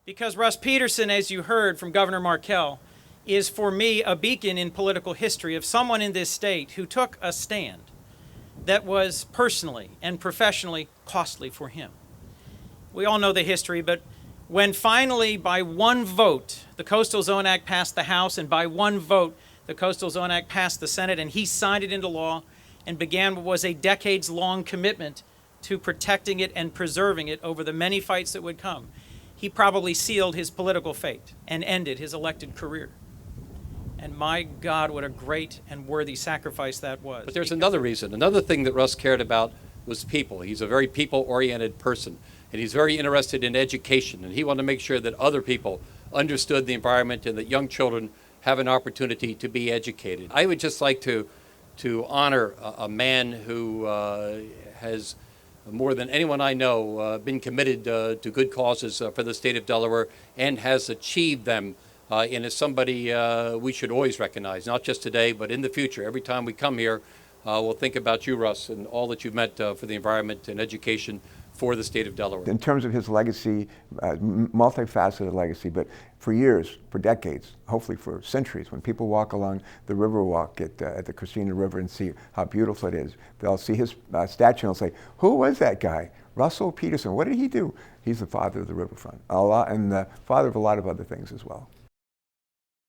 Because Russ Peterson, as you heard from Governor Markell, is for me a beacon in political history of someone in this state who took a stand that was personally and professionally costly for him. We all know the history, but when finally by one vote the Coastal Zone Act passed the House, and by one vote the Coastal Zone Act passed the Senate, and he signed it into law and began what was a decades-long commitment to protecting it and preserving it over the many fights that would come, he probably sealed his political fate and ended his elected career. And my God, what a great and worthy sacrifice that was. But there's another reason. Another thing that Russ cared about was people. He's a very people-oriented person, and he's very interested in education, and he wanted to make sure that other people understood the environment and that young children have an opportunity to be educated. I would just like to honor a man who has, more than anyone I know, been committed to good causes for the state of Delaware and has achieved them, and is somebody we should always recognize, not just today, but in the future. Every time we come here, we'll think about you, Russ, and all that you've meant for the environment and education for the state of Delaware. In terms of his legacy, multifaceted legacy, but for years, for decades, hopefully for centuries, when people walk along the Riverwalk at the Christina River and see how beautiful it is, they'll see his statue and they'll say, who was that guy? Russell Peterson, what did he do? He's the father of the riverfront, and the father of a lot of other things as well.